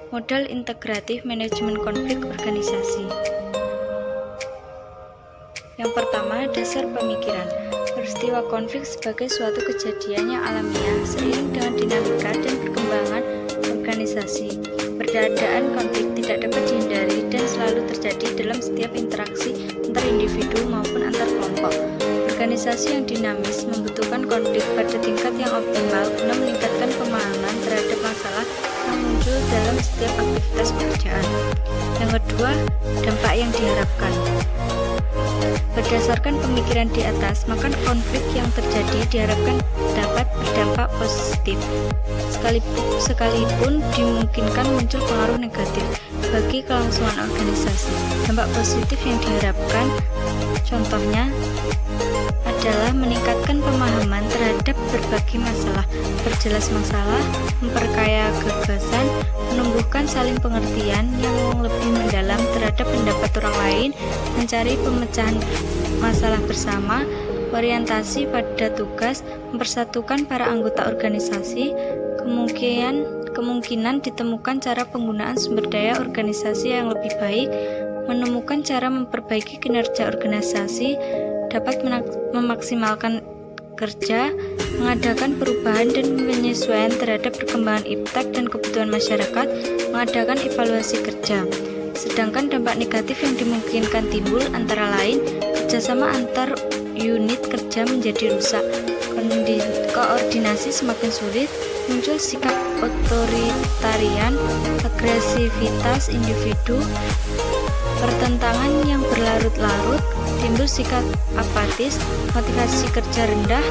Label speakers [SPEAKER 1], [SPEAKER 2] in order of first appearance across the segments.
[SPEAKER 1] Modal integratif manajemen konflik organisasi. Yang pertama, dasar pemikiran. Peristiwa konflik sebagai suatu kejadian yang alamiah seiring dengan dinamika dan perkembangan organisasi. Keberadaan konflik tidak dapat dihindari dan selalu terjadi dalam setiap interaksi antar individu maupun antar kelompok. Organisasi yang dinamis membutuhkan konflik pada tingkat yang optimal guna meningkatkan pemahaman terhadap masalah yang muncul dalam setiap aktivitas pekerjaan. Yang kedua, dampak yang diharapkan. Berdasarkan pemikiran di atas, maka konflik yang terjadi diharapkan dapat berdampak positif, sekalipun dimungkinkan muncul pengaruh negatif bagi kelangsungan organisasi. Dampak positif yang diharapkan contohnya adalah meningkatkan pemahaman terhadap berbagai masalah, perjelas masalah, memperkaya gagasan, menumbuhkan saling pengertian yang lebih mendalam terhadap pendapat orang lain, mencari pemecahan masalah bersama, orientasi pada tugas, mempersatukan para anggota organisasi, kemungkinan ditemukan cara penggunaan sumber daya organisasi yang lebih baik, menemukan cara memperbaiki kinerja organisasi, dapat memaksimalkan kerja, mengadakan perubahan dan penyesuaian terhadap perkembangan iptek dan kebutuhan masyarakat, mengadakan evaluasi kerja. Sedangkan dampak negatif yang dimungkinkan timbul antara lain, kerjasama antar unit kerja menjadi rusak, koordinasi semakin sulit, muncul sikap otoritarian, agresivitas individu, pertentangan yang berlarut-larut, timbul sikap apatis, motivasi kerja rendah,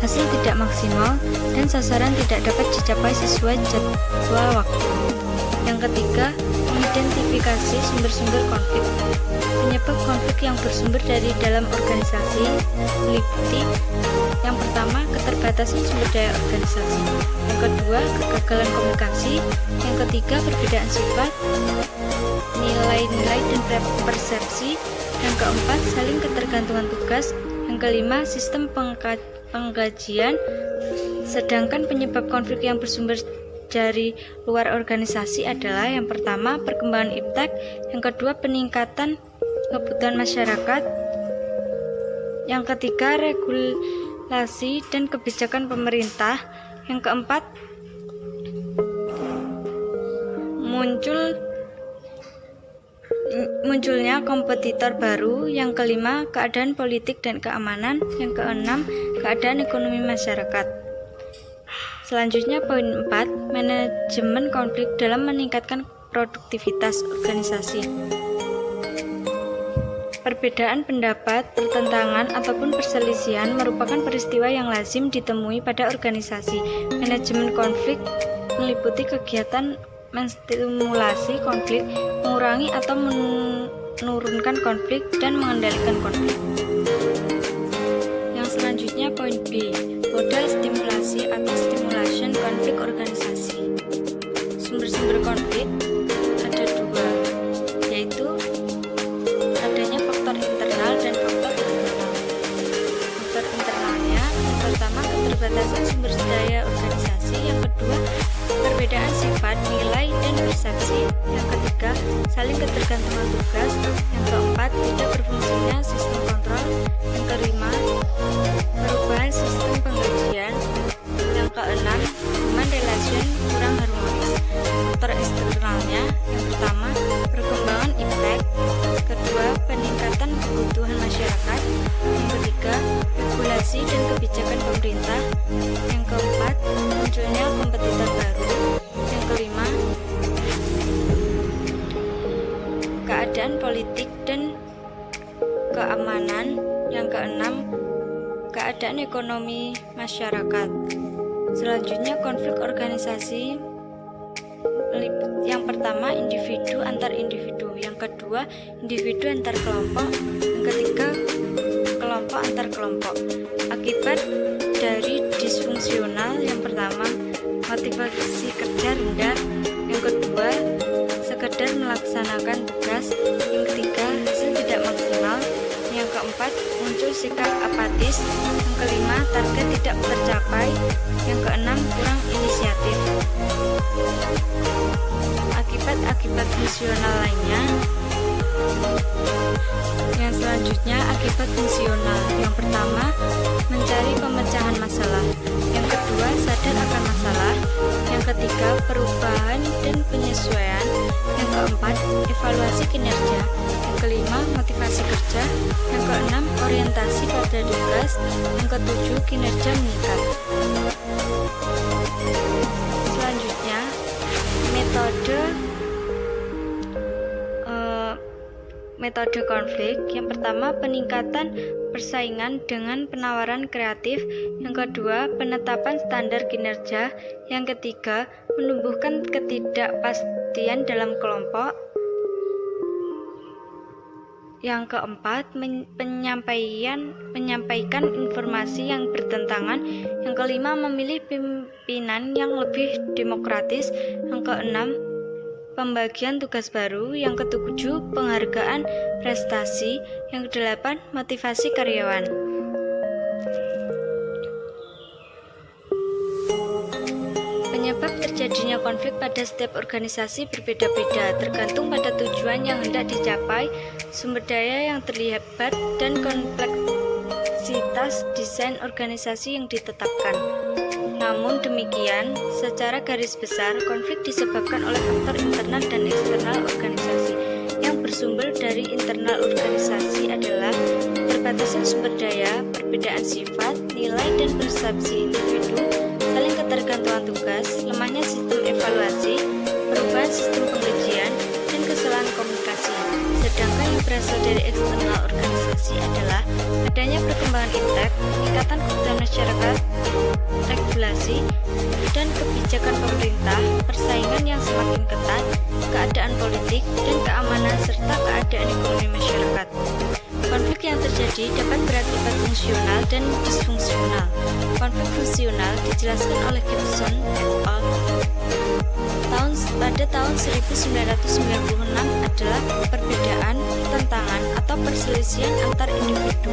[SPEAKER 1] hasil tidak maksimal, dan sasaran tidak dapat dicapai sesuai jadwal waktu. Yang ketiga, mengidentifikasi sumber-sumber konflik. Penyebab konflik yang bersumber dari dalam organisasi meliputi: yang pertama, keterbatasan sumber daya organisasi. Yang kedua, kegagalan komunikasi. Yang ketiga, perbedaan sifat, nilai-nilai dan persepsi. Yang keempat, saling ketergantungan tugas. Yang kelima, sistem penggajian. Sedangkan penyebab konflik yang bersumber dari luar organisasi adalah: yang pertama, perkembangan iptek. Yang kedua, peningkatan kebutuhan masyarakat. Yang ketiga, regulasi dan kebijakan pemerintah. Yang keempat, munculnya kompetitor baru. Yang kelima, keadaan politik dan keamanan. Yang keenam, keadaan ekonomi masyarakat. Selanjutnya poin 4, manajemen konflik dalam meningkatkan produktivitas organisasi. Perbedaan pendapat, pertentangan, ataupun perselisihan merupakan peristiwa yang lazim ditemui pada organisasi. Manajemen konflik meliputi kegiatan menstimulasi konflik, mengurangi atau menurunkan konflik, dan mengendalikan konflik. Yang selanjutnya poin B, modal stimulasi atau stimulation konflik organisasi. Sumber-sumber konflik ada dua, yaitu adanya faktor internal dan faktor eksternal. Faktor internalnya, yang pertama, keterbatasan sumber daya organisasi. Yang kedua, perbedaan sifat, nilai, dan persepsi. Yang ketiga, saling ketergantungan tugas. Yang keempat, tidak berfungsinya sistem kontrol. Yang kelima, perubahan sistem penggajian. Yang keenam, human relation kurang harmonis. Faktor eksternalnya, yang pertama, perkembangan iptek. Kedua, peningkatan kebutuhan masyarakat. Yang ketiga, regulasi dan kebijakan pemerintah. Yang keempat, munculnya kompetitor baru. Yang kelima, keadaan politik dan keamanan. Yang keenam, keadaan ekonomi masyarakat. Selanjutnya, konflik organisasi. Yang pertama, individu antar individu. Yang kedua, individu antar kelompok. Yang ketiga, kelompok antar kelompok. Akibat dari disfungsional: yang pertama, motivasi kerja rendah. Yang kedua, sekedar melaksanakan tugas. Yang ketiga, hasil tidak maksimal. Yang keempat, muncul sikap apatis. Yang kelima, target tidak tercapai. Yang keenam, kurang inisiatif. Akibat fungsional lainnya. Yang selanjutnya, akibat fungsional. Yang pertama, mencari pemecahan masalah. Yang kedua, sadar akan masalah. Yang ketiga, perubahan dan penyesuaian. Yang keempat, evaluasi kinerja. Yang kelima, motivasi kerja. Yang keenam, orientasi pada tugas. Yang ketujuh, kinerja meningkat. Selanjutnya, metode konflik. Yang pertama, peningkatan persaingan dengan penawaran kreatif. Yang kedua, penetapan standar kinerja. Yang ketiga, menumbuhkan ketidakpastian dalam kelompok. Yang keempat, menyampaikan informasi yang bertentangan. Yang kelima, memilih pimpinan yang lebih demokratis. Yang keenam, pembagian tugas baru. Yang ketujuh, penghargaan prestasi. Yang kedelapan, motivasi karyawan. Penyebab terjadinya konflik pada setiap organisasi berbeda-beda, tergantung pada tujuan yang hendak dicapai, sumber daya yang terlibat, dan kompleksitas desain organisasi yang ditetapkan. Namun demikian, secara garis besar, konflik disebabkan oleh faktor internal dan eksternal organisasi. Yang bersumber dari internal organisasi adalah keterbatasan sumber daya, perbedaan sifat, nilai, dan persepsi individu, saling ketergantungan tugas, lemahnya sistem evaluasi, perubahan sistem pengujian, dan kesalahan komunikasi. Sedangkan yang berasal dari eksternal organisasi adalah adanya perkembangan iptek, peningkatan kebutuhan masyarakat, regulasi, dan kebijakan pemerintah, persaingan yang semakin ketat, keadaan politik, dan keamanan, serta keadaan ekonomi masyarakat. Konflik yang terjadi dapat berakibat fungsional dan disfungsional. Konflik fungsional dijelaskan oleh Gibson et al. Pada tahun 1996 adalah perbedaan, tantangan, atau perselisihan antar individu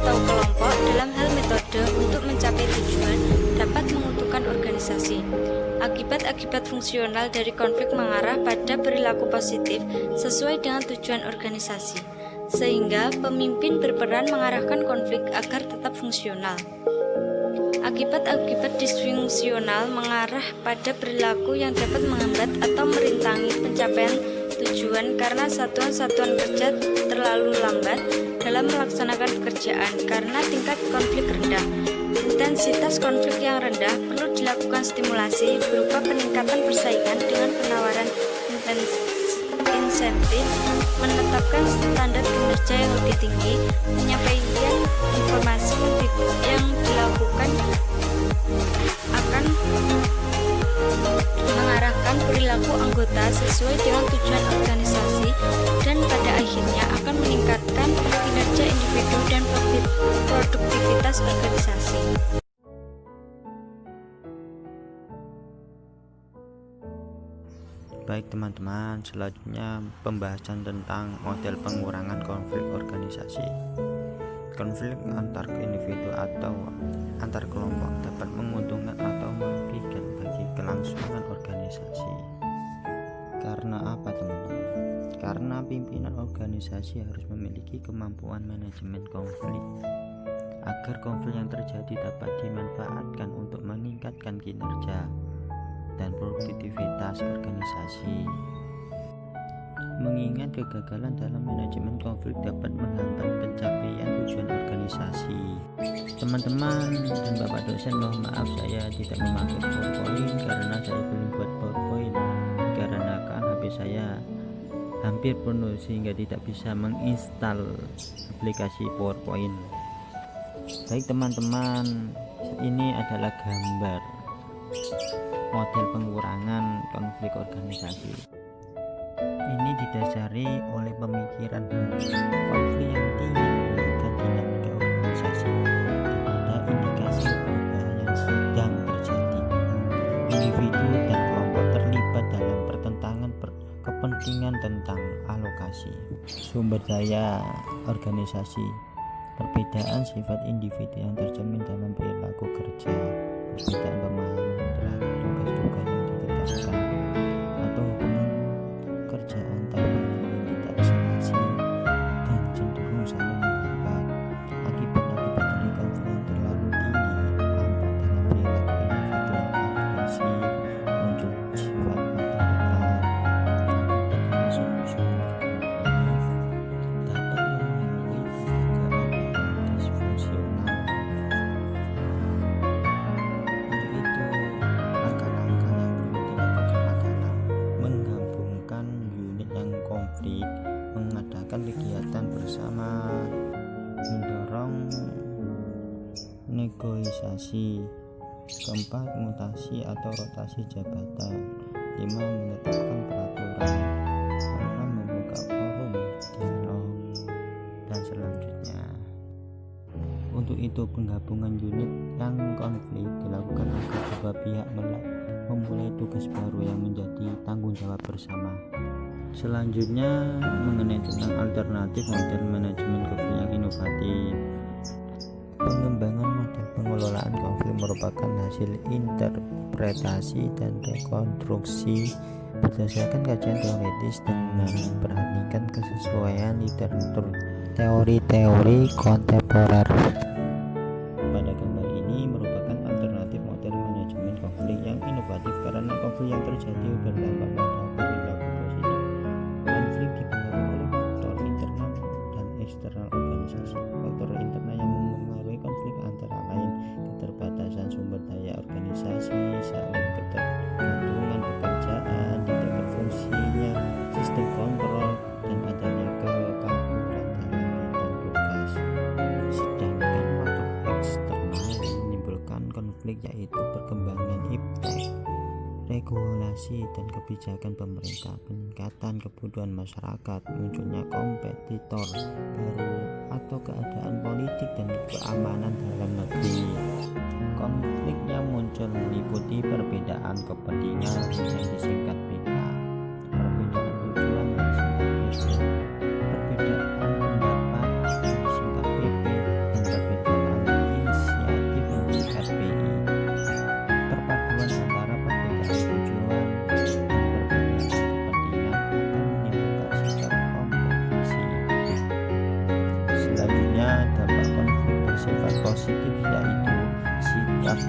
[SPEAKER 1] atau kelompok dalam hal metode untuk mencapai tujuan dapat menguntungkan organisasi. Akibat-akibat fungsional dari konflik mengarah pada perilaku positif sesuai dengan tujuan organisasi, sehingga pemimpin berperan mengarahkan konflik agar tetap fungsional. Akibat-akibat disfungsional mengarah pada perilaku yang dapat menghambat atau merintangi pencapaian tujuan karena satuan-satuan kerja terlalu lambat dalam melaksanakan pekerjaan karena tingkat konflik rendah. Intensitas konflik yang rendah perlu dilakukan stimulasi berupa peningkatan persaingan dengan penawaran insentif, menetapkan standar kinerja yang lebih tinggi, menyampaikan informasi yang dilakukan akan mengarahkan perilaku anggota sesuai dengan tujuan organisasi dan pada akhirnya akan meningkatkan kinerja individu dan produktivitas organisasi.
[SPEAKER 2] Baik teman-teman, selanjutnya pembahasan tentang model pengurangan konflik organisasi. Konflik antar individu atau antar kelompok dapat menguntungkan atau merugikan bagi kelangsungan organisasi. Karena apa teman-teman? Karena pimpinan organisasi harus memiliki kemampuan manajemen konflik agar konflik yang terjadi dapat dimanfaatkan untuk meningkatkan kinerja dan produktivitas organisasi. Mengingat kegagalan dalam manajemen konflik dapat menghambat pencapaian tujuan organisasi. Teman-teman dan Bapak dosen, mohon maaf saya tidak memakai PowerPoint karena saya belum buat PowerPoint karena HP saya hampir penuh sehingga tidak bisa menginstal aplikasi PowerPoint. Baik teman-teman, ini adalah gambar model pengurangan konflik organisasi. Ini didasari oleh pemikiran konflik yang tinggi dan dinamika organisasi dan ada indikasi perubahan yang sedang terjadi. Individu dan kelompok terlibat dalam pertentangan kepentingan ringan tentang alokasi sumber daya organisasi. Perbedaan sifat individu yang tercermin dalam perilaku kerja, perbedaan pemahaman terhadap tugas-tugas yang ditetapkan atau hubungan kerjaan tahunan yang tidak serasi dan cenderung saling menghambat. Akibat-akibat dari konflik yang terlalu tinggi, tampak dalam perilaku individu yang agresif, muncul sifat otoriter. Akibat dari sumber-sumber konflik dapat mempengaruhi keadaan disfungsional. Untuk itu, langkah-langkah yang perlu dilakukan adalah menggabungkan unit yang konflik, mengadakan kegiatan bersama, mendorong negosiasi. Keempat, mutasi atau rotasi jabatan. 5, menetapkan peraturan. 6, membuka forum dialog. Dan selanjutnya, untuk itu penggabungan unit yang konflik dilakukan agar kedua pihak memulai tugas baru yang menjadi tanggung jawab bersama. Selanjutnya, mengenai tentang alternatif model manajemen konflik yang inovatif. Pengembangan model pengelolaan konflik merupakan hasil interpretasi dan rekonstruksi berdasarkan kajian teoritis dengan memperhatikan kesesuaian literatur teori-teori kontemporer. Pada gambar ini merupakan alternatif model manajemen konflik yang inovatif karena konflik yang terjadi berdampak pada perilaku positif. Konflik dipengaruhi oleh faktor internal dan eksternal organisasi. Faktor internal yang mempengaruhi konflik antara lain keterbatasan sumber daya organisasi, saling ketergantungan pekerjaan, tidak berfungsinya sistem kontrol, dan adanya kekaguran dalam bidang tugas. Sedangkan faktor eksternal yang menimbulkan konflik yaitu perkembangan iptek, regulasi dan kebijakan pemerintah, peningkatan kebutuhan masyarakat, munculnya kompetitor baru, atau keadaan politik dan keamanan dalam negeri. Konflik yang muncul meliputi perbedaan kepentingan yang disingkat PK, perbedaan tujuan yang disingkat PP, perbedaan pendapat yang disingkat PP, dan perbedaan inisiatif yang disingkat PI. Perpaduan antara perbedaan tujuan dan perbedaan kepentingan akan menimbulkan sikap kompetisi. Selanjutnya, dampak konflik bersifat positif yaitu sikap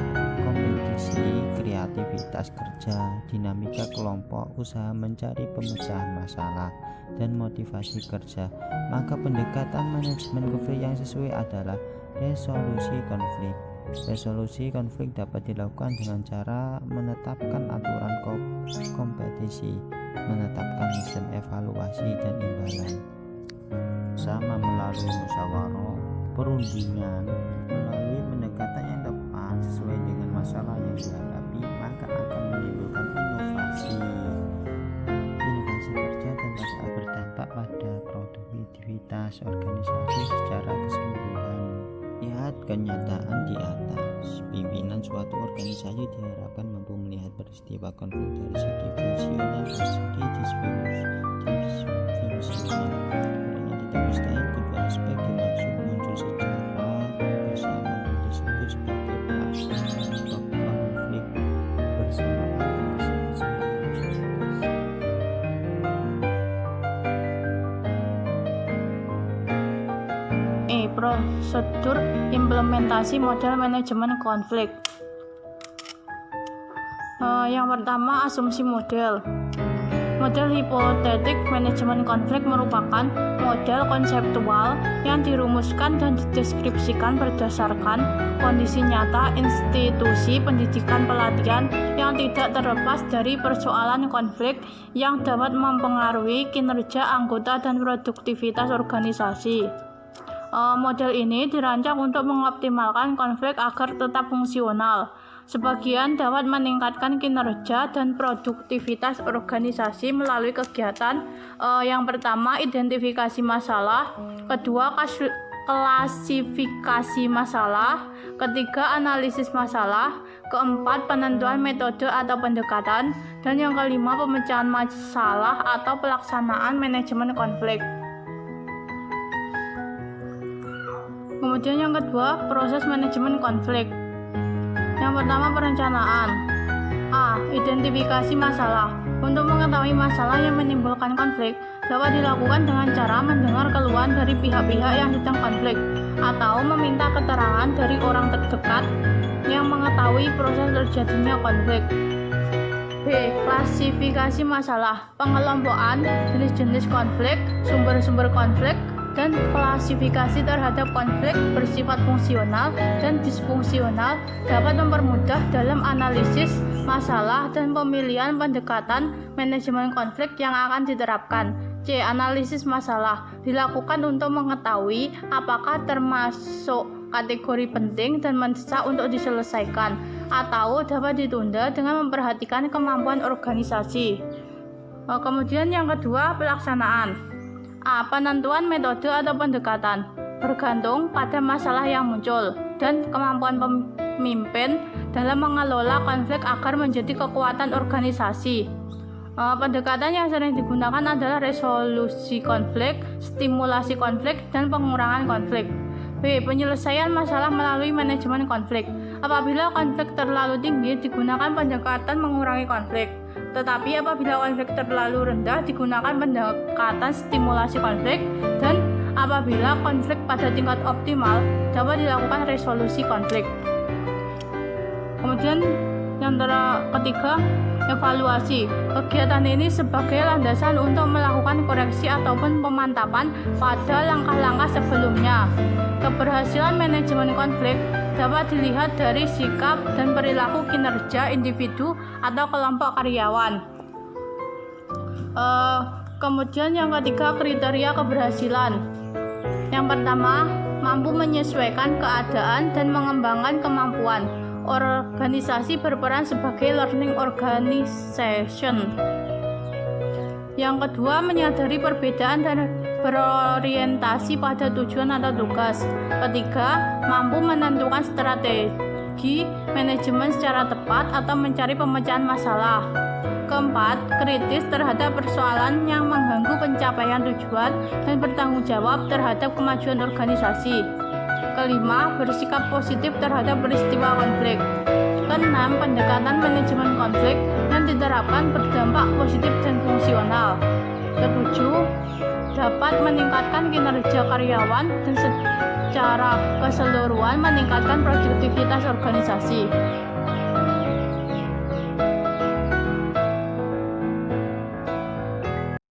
[SPEAKER 2] kompetisi, kreativitas kerja, dinamika kelompok, usaha mencari pemecahan masalah, dan motivasi kerja. Maka pendekatan manajemen konflik yang sesuai adalah resolusi konflik. Resolusi konflik dapat dilakukan dengan cara menetapkan aturan kompetisi, menetapkan sistem evaluasi dan imbalan, sama melalui musyawarah, perundingan, melalui pendekatan yang tepat sesuai dengan masalah yang dihadapi, maka akan menimbulkan inovasi kerja dan dapat berdampak pada produktivitas organisasi secara keseluruhan. Lihat kenyataan di atas. Pimpinan suatu organisasi diharapkan mampu melihat peristiwa konflik dari segi fungsional dan segi disfungsional. Karena tidak mustahil kedua aspek dimaksud muncul secara bersama dan disebut sebagai pelaksanaan konflik bersamaan.
[SPEAKER 3] Prosedur implementasi model manajemen konflik. Yang pertama, asumsi model. Model hipotetik manajemen konflik merupakan model konseptual yang dirumuskan dan dideskripsikan berdasarkan kondisi nyata institusi pendidikan pelatihan yang tidak terlepas dari persoalan konflik yang dapat mempengaruhi kinerja anggota dan produktivitas organisasi. Model ini dirancang untuk mengoptimalkan konflik agar tetap fungsional. Sebagian dapat meningkatkan kinerja dan produktivitas organisasi melalui kegiatan yang pertama, identifikasi masalah, kedua, klasifikasi masalah. Ketiga, analisis masalah. Keempat, penentuan metode atau pendekatan. Dan yang kelima, pemecahan masalah atau pelaksanaan manajemen konflik. Kemudian yang kedua, proses manajemen konflik. Yang pertama, perencanaan. A. Identifikasi masalah. Untuk mengetahui masalah yang menimbulkan konflik dapat dilakukan dengan cara mendengar keluhan dari pihak-pihak yang sedang konflik atau meminta keterangan dari orang terdekat yang mengetahui proses terjadinya konflik. B. Klasifikasi masalah. Pengelompokan jenis-jenis konflik, sumber-sumber konflik, dan klasifikasi terhadap konflik bersifat fungsional dan disfungsional dapat mempermudah dalam analisis masalah dan pemilihan pendekatan manajemen konflik yang akan diterapkan. C. Analisis masalah dilakukan untuk mengetahui apakah termasuk kategori penting dan mendesak untuk diselesaikan atau dapat ditunda dengan memperhatikan kemampuan organisasi. Kemudian yang kedua, pelaksanaan. A. Penentuan metode atau pendekatan bergantung pada masalah yang muncul dan kemampuan pemimpin dalam mengelola konflik agar menjadi kekuatan organisasi. Pendekatan yang sering digunakan adalah resolusi konflik, stimulasi konflik, dan pengurangan konflik. B. Penyelesaian masalah melalui manajemen konflik. Apabila konflik terlalu tinggi, digunakan pendekatan mengurangi konflik. Tetapi apabila konflik terlalu rendah, digunakan pendekatan stimulasi konflik, dan apabila konflik pada tingkat optimal, dapat dilakukan resolusi konflik. Kemudian yang ketiga, evaluasi. Kegiatan ini sebagai landasan untuk melakukan koreksi ataupun pemantapan pada langkah-langkah sebelumnya. Keberhasilan manajemen konflik dapat dilihat dari sikap dan perilaku kinerja individu atau kelompok karyawan. Kemudian yang ketiga, kriteria keberhasilan. Yang pertama, mampu menyesuaikan keadaan dan mengembangkan kemampuan. Organisasi berperan sebagai learning organization. Yang kedua, menyadari perbedaan dan berorientasi pada tujuan atau tugas. Ketiga, mampu menentukan strategi manajemen secara tepat atau mencari pemecahan masalah. Keempat, kritis terhadap persoalan yang mengganggu pencapaian tujuan dan bertanggung jawab terhadap kemajuan organisasi. Kelima, bersikap positif terhadap peristiwa konflik. Keenam, pendekatan manajemen konflik yang diterapkan berdampak positif dan fungsional. Ketujuh, dapat meningkatkan kinerja karyawan dan secara keseluruhan meningkatkan produktivitas organisasi.